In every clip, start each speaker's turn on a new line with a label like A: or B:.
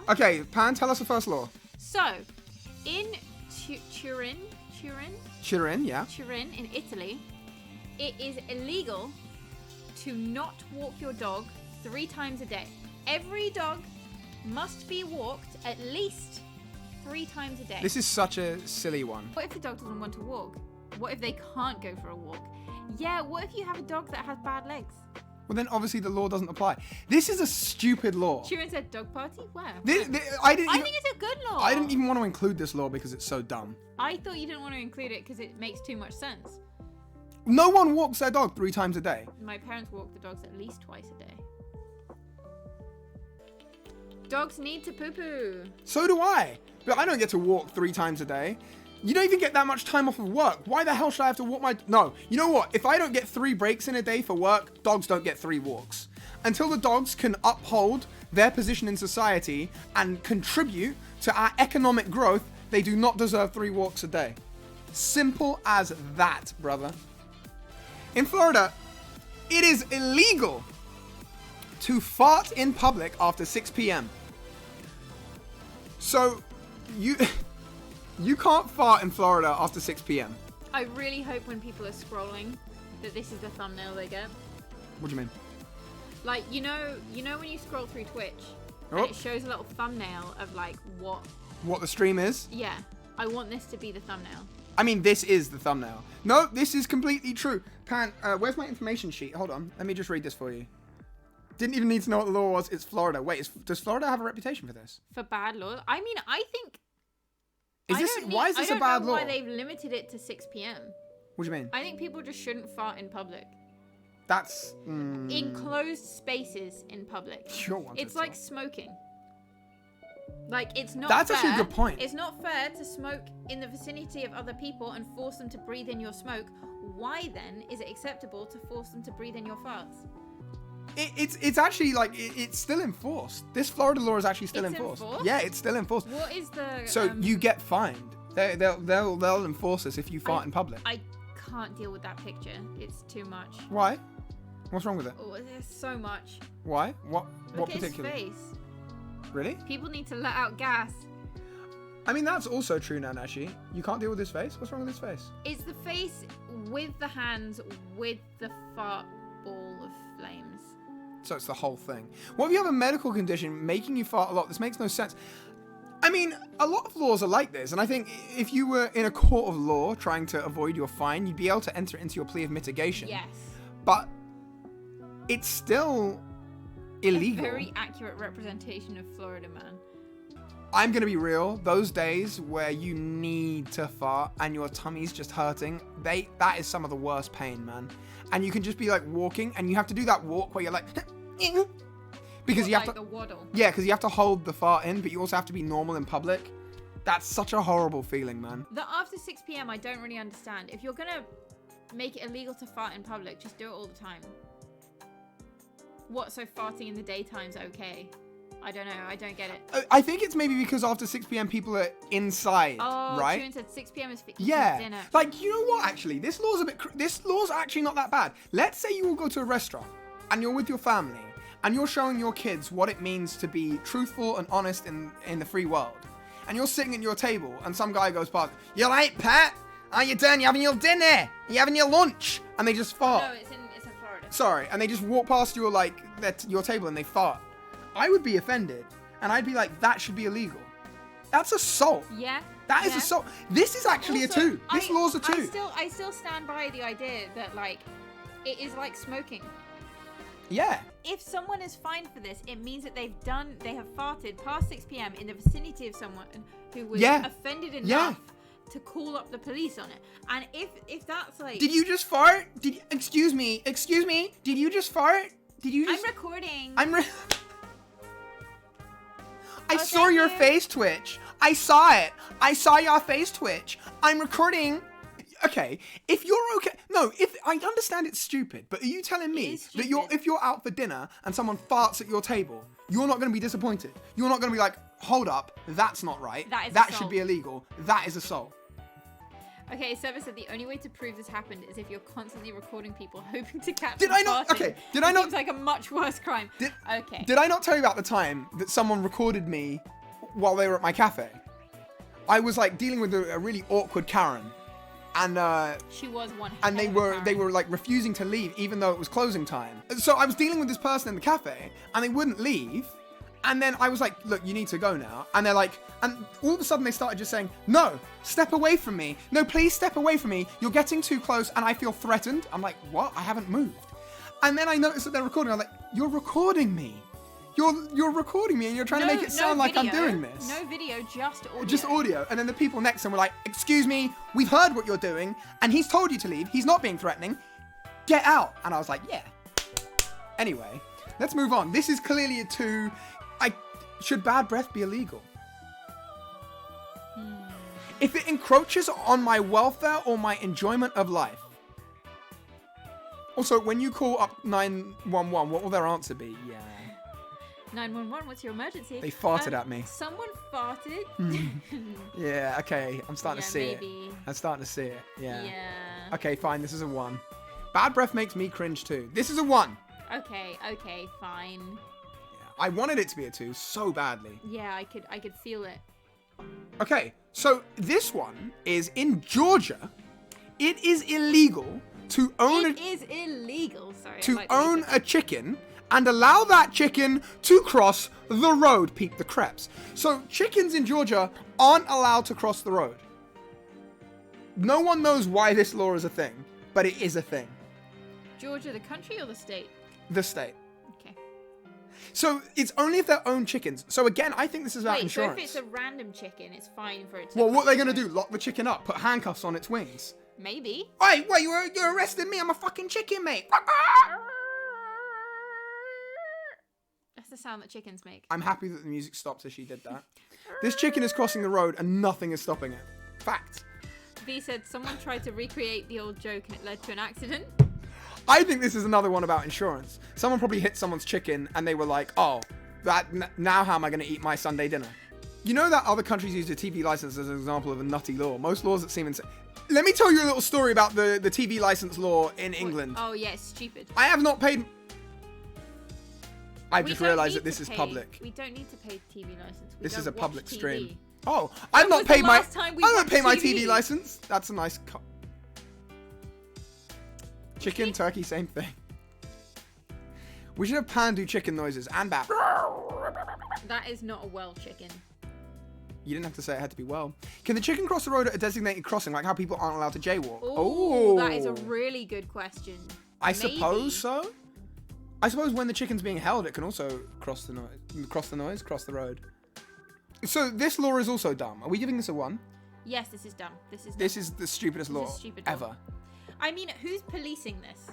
A: Okay, Pan, tell us the first law.
B: So, in Turin,
A: Yeah.
B: Turin in Italy, it is illegal to not walk your dog 3 times a day. Every dog must be walked at least 3 times a day.
A: This is such a silly one.
B: What if the dog doesn't want to walk? What if they can't go for a walk? Yeah, what if you have a dog that has bad legs?
A: Well, then obviously the law doesn't apply. This is a stupid law.
B: Turin said dog party? Where?
A: I
B: think it's a good law.
A: I didn't even want to include this law because it's so dumb.
B: I thought you didn't want to include it because it makes too much sense.
A: No one walks their dog 3 times a day.
B: My parents walk the dogs at least twice a day. Dogs need to poo-poo.
A: So do I. But I don't get to walk 3 times a day. You don't even get that much time off of work. Why the hell should I have to walk my... No. You know what? If I don't get 3 breaks in a day for work, dogs don't get 3 walks. Until the dogs can uphold their position in society and contribute to our economic growth, they do not deserve 3 walks a day. Simple as that, brother. In Florida, it is illegal to fart in public after 6 p.m. So, you can't fart in Florida after 6 p.m.
B: I really hope when people are scrolling that this is the thumbnail they get.
A: What do you mean?
B: Like, you know when you scroll through Twitch,
A: Oh.
B: and it shows a little thumbnail of like
A: What the stream is?
B: Yeah, I want this to be the thumbnail.
A: I mean, this is the thumbnail. No, this is completely true. Pan, where's my information sheet? Hold on. Let me just read this for you. Didn't even need to know what the law was. It's Florida. Wait, does Florida have a reputation for this?
B: For bad law? I mean, I think...
A: Why is this a bad law?
B: I don't know why they've limited it to 6 p.m.
A: What do you mean?
B: I think people just shouldn't fart in public.
A: That's...
B: In closed spaces in public.
A: Sure.
B: It's like smoking. Like, it's not
A: That's
B: fair.
A: actually a good point.
B: It's not fair to smoke in the vicinity of other people and force them to breathe in your smoke. Why, then, is it acceptable to force them to breathe in your farts?
A: It's actually like it's still enforced. This Florida law is actually still enforced. Yeah, it's still enforced.
B: What is the?
A: So you get fined. They'll enforce this if you fart in public.
B: I can't deal with that picture. It's too much.
A: Why? What's wrong with it?
B: Oh, there's so much.
A: Why? What
B: Look at
A: particularly?
B: his face.
A: Really?
B: People need to let out gas.
A: I mean, that's also true now, Nashi. You can't deal with his face? What's wrong with his face?
B: It's the face with the hands with the fart ball of flames.
A: So it's the whole thing. What if you have a medical condition making you fart a lot? This makes no sense. I mean, a lot of laws are like this, and I think if you were in a court of law trying to avoid your fine, you'd be able to enter into your plea of mitigation.
B: Yes.
A: But it's still illegal.
B: A very accurate representation of Florida, man.
A: I'm going to be real. Those days where you need to fart and your tummy's just hurting, that is some of the worst pain, man. And you can just be like walking and you have to do that walk where you're like... because you have to...
B: the waddle.
A: Yeah, because you have to hold the fart in, but you also have to be normal in public. That's such a horrible feeling, man.
B: The after 6 p.m. I don't really understand. If you're going to make it illegal to fart in public, just do it all the time. What, so farting in the daytime's okay? I don't know. I don't get it.
A: I think it's maybe because after 6 p.m. people are inside, right?
B: Turin said 6 p.m. is for eating dinner.
A: Like, you know what, actually? This law's actually not that bad. Let's say you all go to a restaurant and you're with your family and you're showing your kids what it means to be truthful and honest in the free world. And you're sitting at your table and some guy goes past, "You late, Pat? Are you done? You having your dinner? Are you having your lunch?" And they just fart.
B: No, it's in Florida.
A: Sorry. And they just walk past your, your table and they fart. I would be offended, and I'd be like, that should be illegal. That's assault.
B: Yeah.
A: That is assault. This is actually
B: also,
A: a 2. This law's a 2.
B: I still stand by the idea that, like, it is like smoking.
A: Yeah.
B: If someone is fined for this, it means that they have farted past 6 p.m. in the vicinity of someone who was offended enough to call up the police on it. And if that's like...
A: Did you just fart? Excuse me. Did you just fart? Did you just...
B: I'm recording.
A: I saw your face twitch. I saw it. I saw your face twitch. I'm recording. Okay, if you're okay. No, if I understand it's stupid, but are you telling me that if you're out for dinner and someone farts at your table, you're not going to be disappointed? You're not going to be like, hold up, that's not right. That should be illegal. That is assault.
B: Okay, Seba said the only way to prove this happened is if you're constantly recording people hoping to catch
A: Did I not?
B: farting.
A: Okay, did I not?
B: Seems like a much worse crime.
A: Did I not tell you about the time that someone recorded me while they were at my cafe. I was like dealing with a really awkward Karen, and
B: She was one.
A: and they
B: hell of a
A: were
B: Karen.
A: like refusing to leave even though it was closing time. So I was dealing with this person in the cafe, and they wouldn't leave. And then I was like, look, you need to go now. And they're like, and all of a sudden they started just saying, no, step away from me. No, please step away from me. You're getting too close and I feel threatened. I'm like, what? I haven't moved. And then I noticed that they're recording. I'm like, you're recording me. You're recording me and you're trying to make it sound like I'm doing this.
B: No video, just audio.
A: Just audio. And then the people next to him were like, excuse me, we've heard what you're doing and he's told you to leave. He's not being threatening. Get out. And I was like, yeah. Anyway, let's move on. This is clearly a 2. Should bad breath be illegal? If it encroaches on my welfare or my enjoyment of life. Also, when you call up 911, what will their answer be? Yeah.
B: 911, what's your emergency?
A: They farted at me.
B: Someone farted.
A: Yeah, okay. I'm starting to see
B: maybe.
A: it. I'm starting to see it. Yeah.
B: Yeah.
A: Okay, fine. This is a 1. Bad breath makes me cringe too. This is a 1.
B: Okay, fine.
A: I wanted it to be a 2 so badly.
B: Yeah, I could feel it.
A: Okay, so this one is in Georgia. It is illegal to own
B: It is illegal. Sorry.
A: to own a chicken and allow that chicken to cross the road. Peep the creps. So chickens in Georgia aren't allowed to cross the road. No one knows why this law is a thing, but it is a thing.
B: Georgia, the country or the state?
A: The state.
B: Okay.
A: So it's only if they're own chickens. So again, I think this is about
B: Wait,
A: insurance.
B: so if it's a random chicken, it's fine for it to...
A: Well, what are they going to do? Lock the chicken up? Put handcuffs on its wings?
B: Maybe.
A: Wait, you're arresting me? I'm a fucking chicken, mate.
B: That's the sound that chickens make.
A: I'm happy that the music stopped as she did that. This chicken is crossing the road and nothing is stopping it. Fact.
B: V said someone tried to recreate the old joke and it led to an accident.
A: I think this is another one about insurance. Someone probably hit someone's chicken and they were like, oh, now how am I going to eat my Sunday dinner? You know that other countries use a TV license as an example of a nutty law. Most laws that seem insane. Let me tell you a little story about the TV license law in England.
B: Oh, yeah, it's stupid.
A: I have not paid... I
B: We
A: just
B: don't
A: realised
B: need
A: that this
B: to
A: is
B: pay-
A: public.
B: We don't need to pay TV license. We
A: This is
B: don't
A: a public
B: watch TV.
A: stream. Oh, I've
B: When
A: not
B: was the
A: paid my...
B: last time we
A: I don't
B: watched
A: pay my
B: TV?
A: TV license. That's a nice... Chicken, turkey, same thing. We should have Pan do chicken noises and Bap.
B: That is not a well chicken.
A: You didn't have to say it had to be well. Can the chicken cross the road at a designated crossing, like how people aren't allowed to jaywalk?
B: Ooh, that is a really good question.
A: I
B: Maybe.
A: suppose so. I suppose when the chicken's being held, it can also cross the road. So this law is also dumb. Are we giving this a 1?
B: Yes, this is dumb. This is dumb.
A: This is the stupidest
B: This
A: law
B: is stupid law.
A: ever.
B: I mean, who's policing this?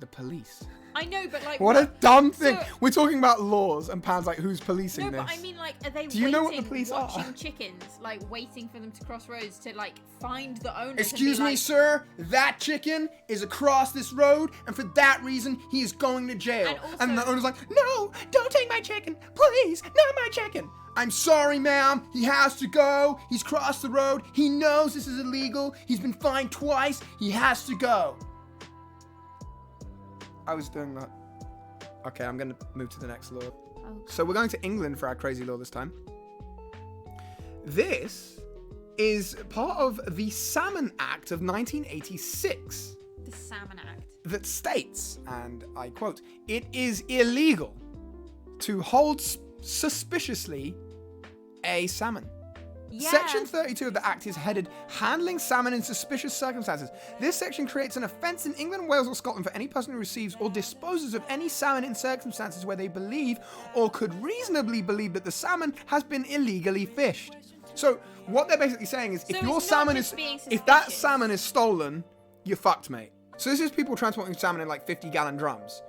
A: The police.
B: I know, but like...
A: What a dumb thing.
B: So-
A: We're talking about laws and Pan's like, who's policing
B: No,
A: this?
B: but I mean, like, are they
A: Do you know what the police are?
B: watching chickens, like, waiting for them to cross roads to, like, find the owners
A: Excuse
B: and be
A: me,
B: like,
A: sir. That chicken is across this road, and for that reason, he is going to jail.
B: And also-
A: And the owner's like, no, don't take my chicken. Please, not my chicken. I'm sorry, ma'am. He has to go. He's crossed the road. He knows this is illegal. He's been fined twice. He has to go. I was doing that. Okay, I'm going to move to the next law.
B: Oh.
A: So we're going to England for our crazy law this time. This is part of the Salmon Act of 1986
B: the Salmon Act.
A: that states, and I quote, it is illegal to hold suspiciously a salmon.
B: Yeah.
A: Section 32 of the Act is headed Handling Salmon in Suspicious Circumstances. This section creates an offence in England, Wales, or Scotland for any person who receives or disposes of any salmon in circumstances where they believe or could reasonably believe that the salmon has been illegally fished. So what they're basically saying is,
B: So
A: if
B: it's
A: your
B: not
A: salmon
B: just
A: is,
B: being
A: if that
B: suspicious.
A: salmon is stolen, you're fucked, mate. So this is people transporting salmon in like 50-gallon drums.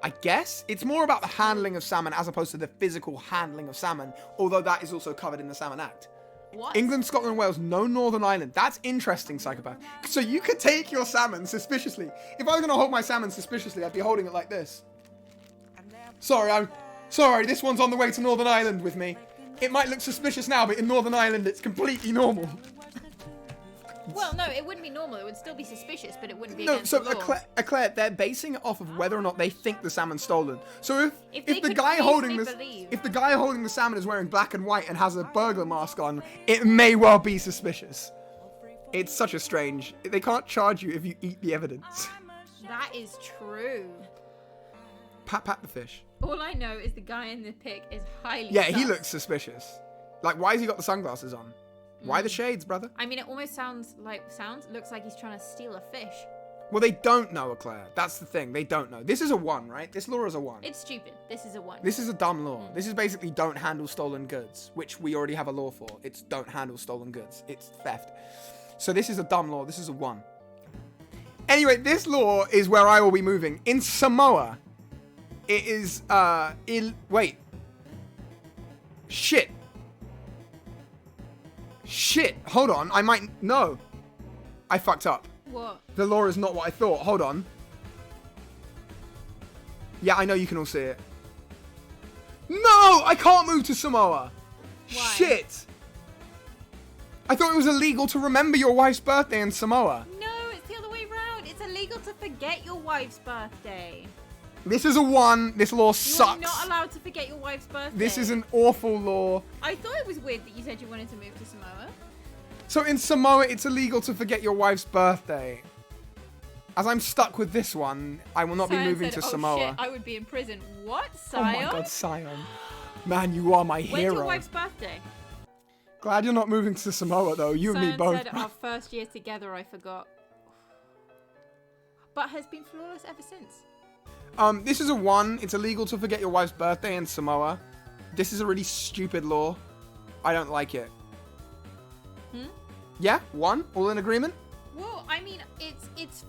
A: I guess it's more about the handling of salmon as opposed to the physical handling of salmon, although that is also covered in the Salmon Act.
B: What?
A: England, Scotland, Wales, no Northern Ireland. That's interesting, psychopath. So you could take your salmon suspiciously. If I was going to hold my salmon suspiciously, I'd be holding it like this. Sorry, this one's on the way to Northern Ireland with me. It might look suspicious now, but in Northern Ireland, it's completely normal.
B: Well, no, it wouldn't be normal. It would still be suspicious, but it wouldn't be
A: No,
B: against
A: so
B: the law.
A: Eclair, they're basing it off of whether or not they think the salmon's stolen. So
B: If they
A: if the
B: could
A: guy holding this,
B: reasonably believe-
A: if the guy holding the salmon is wearing black and white and has a burglar mask on, it may well be suspicious. It's such a strange. They can't charge you if you eat the evidence.
B: That is true.
A: Pat the fish.
B: All I know is the guy in the pic is highly
A: Yeah, he
B: sus.
A: looks suspicious. Like, why has he got the sunglasses on? Why the shades, brother?
B: I mean, it almost looks like he's trying to steal a fish.
A: Well, they don't know, Eclair. That's the thing. They don't know. This is a 1, right? This law is a 1.
B: It's stupid. This is a 1.
A: This is a dumb law. This is basically don't handle stolen goods, which we already have a law for. It's don't handle stolen goods. It's theft. So this is a dumb law. This is a 1. Anyway, this law is where I will be moving. In Samoa, it is, wait. Shit. Hold on. No. I fucked up.
B: What?
A: The law is not what I thought. Hold on. Yeah, I know you can all see it. No! I can't move to Samoa.
B: Why?
A: Shit. I thought it was illegal to remember your wife's birthday in Samoa.
B: No, it's the other way around. It's illegal to forget your wife's birthday.
A: This is a 1. This law
B: You
A: sucks.
B: are not allowed to forget your wife's birthday.
A: This is an awful law.
B: I thought it was weird that you said you wanted to move to Samoa.
A: So in Samoa, it's illegal to forget your wife's birthday. As I'm stuck with this one, I will not be
B: Sion
A: moving
B: said,
A: to
B: "Oh,
A: Samoa.
B: shit, I would be in prison." What,
A: Oh
B: Sion?
A: my god, Sion. Man, you are my
B: When's
A: hero.
B: your wife's birthday?
A: Glad you're not moving to Samoa, though. You and me
B: Sion
A: both.
B: said our first year together, I forgot. But has been flawless ever since.
A: This is a 1. It's illegal to forget your wife's birthday in Samoa. This is a really stupid law. I don't like it. Yeah? 1? All in agreement?
B: Well, I mean, it's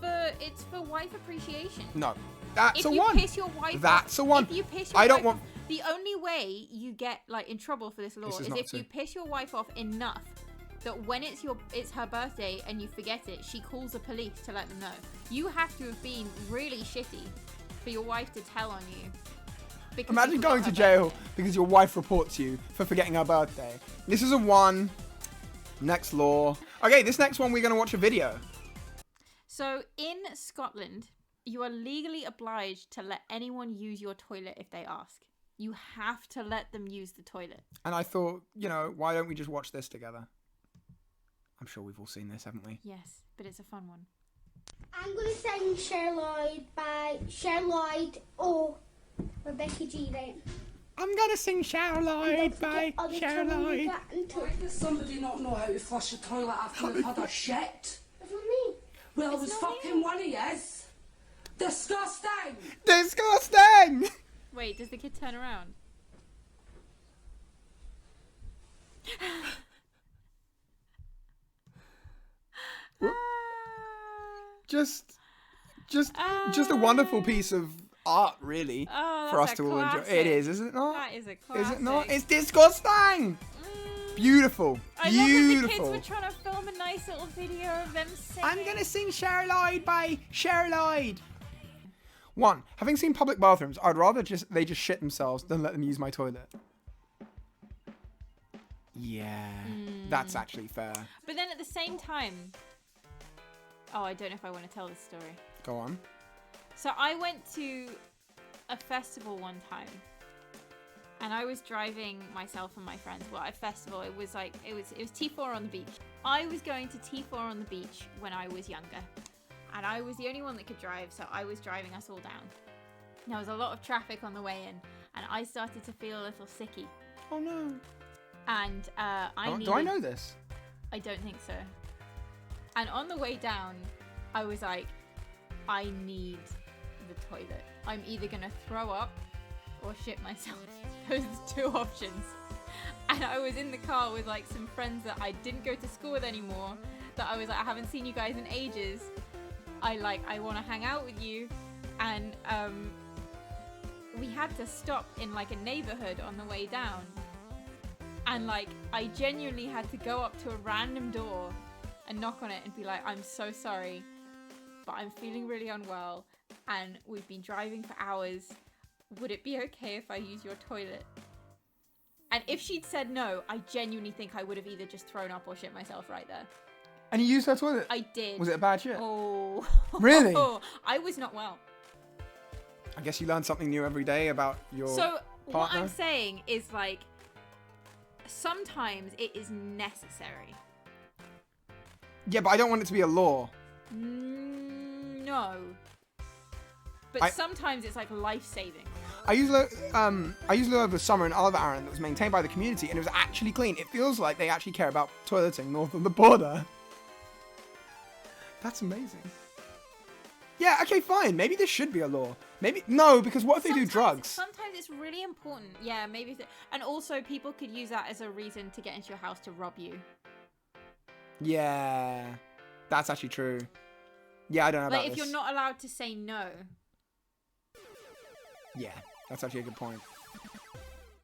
B: for wife appreciation.
A: No. That's
B: If
A: a
B: you
A: 1.
B: piss your wife
A: That's
B: off,
A: a 1.
B: If you piss your
A: I don't
B: wife
A: want...
B: off, the only way you get like in trouble for this law
A: This is
B: is
A: not
B: if
A: true.
B: you piss your wife off enough that when it's her birthday and you forget it, she calls the police to let them know. You have to have been really shitty for your wife to tell on you. because
A: Imagine
B: you forgot
A: going to
B: her
A: jail
B: birthday.
A: because your wife reports you for forgetting her birthday. This is a 1. Next law. Okay, this next one we're going to watch a video.
B: So in Scotland, you are legally obliged to let anyone use your toilet if they ask. You have to let them use the toilet.
A: And I thought, why don't we just watch this together? I'm sure we've all seen this, haven't we?
B: Yes, but it's a fun one.
C: I'm going to sing Cher Lloyd by Cher Lloyd or Rebecca G. Right?
A: I'm going to sing Charlotte by
C: Other
A: Charlotte.
C: trouble we got into.
D: Why does somebody not know how to flush a toilet after they've had a shit?
C: It's not me.
D: Well, it was
B: not
D: fucking
B: you.
D: one of yous. Disgusting!
A: Disgusting!
B: Wait, does the kid turn around?
A: Just a wonderful piece of art, really,
B: Oh,
A: for
B: that's
A: us
B: a
A: to all enjoy.
B: classic.
A: It is it not?
B: That is a classic.
A: Is it not? It's disgusting! Beautiful.
B: I love that the kids
A: Beautiful.
B: were trying to film a nice little video of them singing.
A: I'm gonna sing Charlotte by Charlotte. 1. Having seen public bathrooms, I'd rather they just shit themselves than let them use my toilet. Yeah, that's actually fair.
B: But then at the same time... Oh, I don't know if I want to tell this story.
A: Go on.
B: So I went to a festival one time. And I was driving myself and my friends. Well, a festival. It was T4 on the beach. I was going to T4 on the beach when I was younger. And I was the only one that could drive, so I was driving us all down. There was a lot of traffic on the way in, and I started to feel a little sicky.
A: Oh no.
B: And
A: Do I know this?
B: I don't think so. And on the way down, I was like, I need the toilet. I'm either gonna throw up or shit myself. Those are the 2 options. And I was in the car with like some friends that I didn't go to school with anymore, that I was like, I haven't seen you guys in ages. I want to hang out with you. And we had to stop in like a neighborhood on the way down. And like, I genuinely had to go up to a random door and knock on it and be like, I'm so sorry, but I'm feeling really unwell and we've been driving for hours. Would it be okay if I use your toilet? And if she'd said no, I genuinely think I would have either just thrown up or shit myself right there.
A: And you used her toilet?
B: I did.
A: Was it a bad shit?
B: Oh.
A: Really?
B: I was not well.
A: I guess you learn something new every day about your
B: So what
A: partner.
B: I'm saying is like, sometimes it is necessary.
A: Yeah, but I don't want it to be a law.
B: No. But sometimes it's like life-saving.
A: I used loo over the summer in Oliver Island that was maintained by the community, and it was actually clean. It feels like they actually care about toileting north of the border. That's amazing. Yeah, okay, fine. Maybe this should be a law. Maybe no, because what if they do drugs?
B: Sometimes it's really important. Yeah, maybe. And also, people could use that as a reason to get into your house to rob you.
A: Yeah, that's actually true. Yeah, I don't know about
B: Like, if
A: this.
B: you're not allowed to say no.
A: Yeah, that's actually a good point.